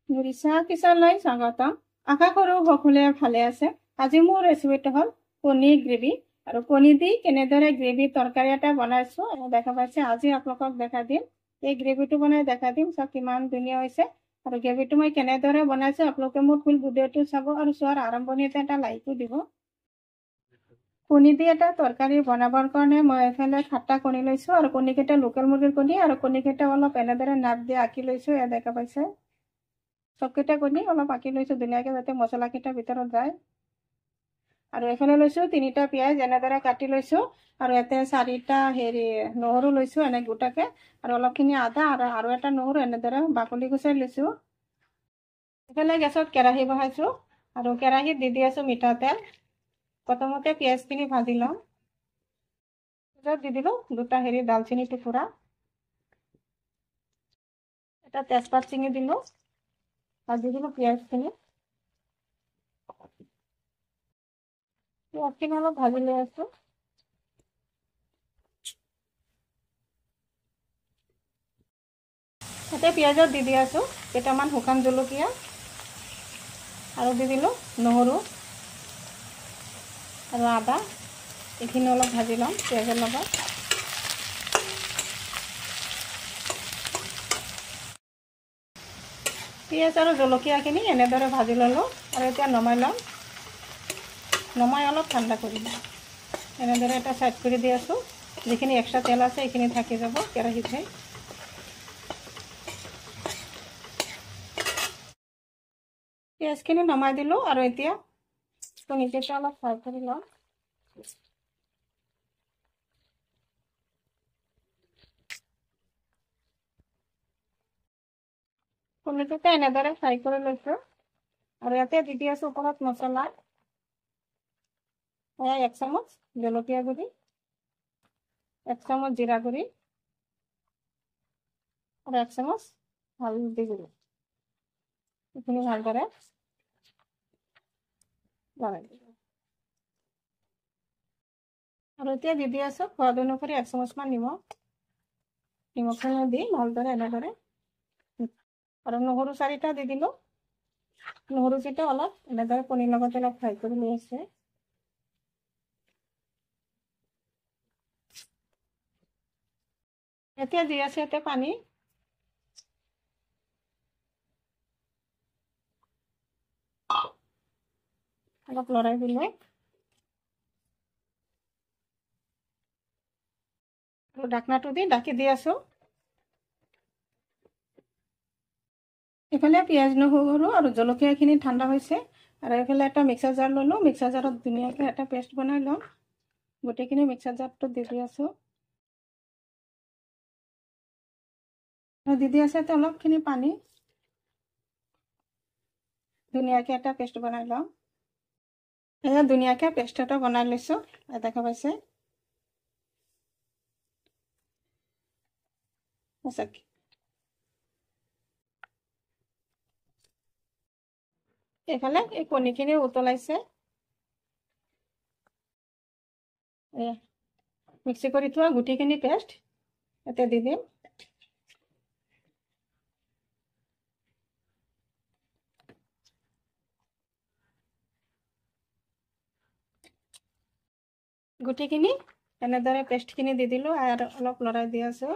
নুৰিছা কিচনলৈ স্বাগতম। আশা কৰোঁ সকলোৱে ভালে আছে। আজি মোৰ ৰেচিপিটো হ'ল কণী গ্ৰেভি আৰু কণী দি কেনেদৰে গ্ৰেভি তৰকাৰী এটা বনাইছোঁ দেখা পাইছে। আজি আপোনালোকক দেখা দিম এই গ্ৰেভিটো বনাই দেখা দিম। চাওক কিমান ধুনীয়া হৈছে আৰু গ্ৰেভিটো মই কেনেদৰে বনাইছোঁ আপোনালোকে মোৰ ফুল ভিডিঅ'টো চাব আৰু চোৱাৰ আৰম্ভণিতে এটা লাইকো দিব। কণী দি এটা তৰকাৰী বনাবৰ কাৰণে মই এফালে 7টা কণী লৈছোঁ আৰু কণীকেইটা লোকেল মুৰ্গীৰ কণী আৰু কণীকেইটা অলপ এনেদৰে নাপ দি আঁকি লৈছোঁ। এয়া দেখা পাইছে চবকেইটা কণী অলপ আঁকি লৈছোঁ ধুনীয়াকৈ যাতে মছলাকেইটা ভিতৰত যায়। আৰু এইফালে লৈছোঁ 3টা পিঁয়াজ এনেদৰে কাটি লৈছোঁ আৰু ইয়াতে 4টা নহৰু লৈছোঁ এনে গোটাকৈ আৰু অলপখিনি আদা আৰু এটা নহৰু এনেদৰে বাকলি গুচাই লৈছোঁ। এইফালে গেছত কেৰাহী বহাইছোঁ আৰু কেৰাহীত দি আছোঁ মিঠাতেল। প্ৰথমতে পিঁয়াজখিনি ভাজি লওঁ। পিছত দি দিলোঁ 2টা ডালচেনি টুকুৰা, এটা তেজপাত চিঙি দিলোঁ আৰু দি দিলোঁ পিঁয়াজখিনি। পিঁয়াজখিনি অলপ ভাজি লৈ আছোঁ। তাতে পিঁয়াজত দি আছোঁ কেইটামান শুকান জলকীয়া আৰু দি দিলোঁ নহৰু আৰু আদা। এইখিনি অলপ ভাজি লওঁ পিঁয়াজৰ লগত। পিঁয়াজ আৰু জলকীয়াখিনি এনেদৰে ভাজি ল'লোঁ আৰু এতিয়া নমাই লওঁ। নমাই অলপ ঠাণ্ডা কৰি লওঁ। এনেদৰে এটা সাইড কৰি দি আছোঁ। যিখিনি এক্সট্ৰা তেল আছে এইখিনি থাকি যাব কেৰাহীতে। পিঁয়াজখিনি নমাই দিলোঁ আৰু এতিয়া কণীকেইটা অলপ ফ্ৰাই কৰি লওঁ। কণীকেইটা এনেদৰে ফ্ৰাই কৰি লৈছোঁ আৰু ইয়াতে দি আছোঁ ওপৰত মছলা। 1 চামুচ জলকীয়া গুড়ি, 1 চামুচ জিৰা গুড়ি আৰু 1 চামুচ হালধি গুড়ি। এইখিনি ভালদৰে লগাই দিলোঁ আৰু এতিয়া দি আছোঁ সোৱাদ অনুসৰি 1 চামুচমান নিমখখিনি দি ভালদৰে এনেদৰে আৰু নহৰু 4টা দি দিলোঁ। নহৰুকেইটা অলপ এনেদৰে কণীৰ লগত অলপ ফ্ৰাই কৰি লৈ আছে। এতিয়া দি আছে ইয়াতে পানী। অলপ লৰাই দিলে আৰু ঢাকনাটো দি ঢাকি দি আছোঁ। এইফালে পিঁয়াজ নহৰু আৰু জলকীয়াখিনি ঠাণ্ডা হৈছে আৰু এইফালে এটা মিক্সাৰ জাৰ ল'লোঁ। মিক্সাৰ জাৰত ধুনীয়াকৈ এটা পেষ্ট বনাই লওঁ। গোটেইখিনি মিক্সাৰ জাৰটো দি আছোঁ আৰু দি আছে ইয়াতে অলপখিনি পানী। ধুনীয়াকৈ এটা পেষ্ট বনাই লওঁ। এয়া ধুনীয়াকৈ পেষ্ট এটা বনাই লৈছোঁ দেখা পাইছে। এইফালে এই কণীখিনি উতলাইছে। মিক্সি কৰি থোৱা গুটিখিনি পেষ্ট ইয়াতে দি দিম। গুটিখিনি এনেদৰে পেষ্টখিনি দি দিলোঁ আৰু অলপ লৰাই দি আছোঁ।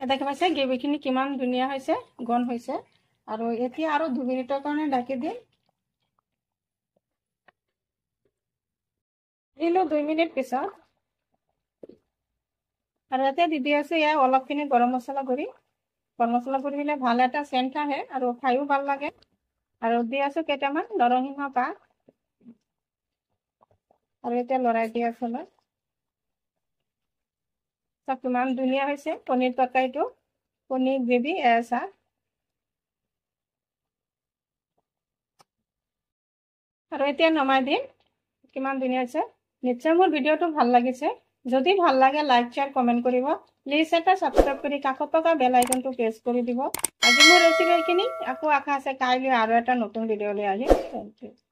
দেখা পাইছে গ্ৰেভিখিনি কিমান ধুনীয়া হৈছে, ঘন হৈছে আৰু এতিয়া আৰু 2 মিনিটৰ কাৰণে ঢাকি দিম। দিলোঁ 2 মিনিট পিছত আৰু ইয়াতে দি আছোঁ এয়া অলপখিনি গৰম মছলা গুড়ি। গৰম মছলা গুড়ি দিলে ভাল এটা চেণ্ট আহে আৰু খায়ো ভাল লাগে। আৰু দি আছোঁ কেইটামান নৰসিংহ পাত আৰু এতিয়া লৰাই দি আছোঁ মই। চাওক কিমান ধুনীয়া হৈছে পনীৰ তৰকাৰীটো, পনীৰ গ্ৰেভি। চাওক আৰু এতিয়া নমাই দিম। কিমান ধুনীয়া হৈছে। নিশ্চয় মোৰ ভিডিঅ'টো ভাল লাগিছে। যদি ভাল লাগে লাইক শ্বেয়াৰ কমেণ্ট কৰিব। প্লিজ এটা সাবস্ক্ৰাইব কৰি কাষত থকা বেল আইকনটো প্ৰেছ কৰি দিব। আজি মোৰ ৰেচিপি এইখিনি। আকৌ আশা আছে কাইলৈ আৰু এটা নতুন ভিডিঅ' লৈ আহিম। Thank U.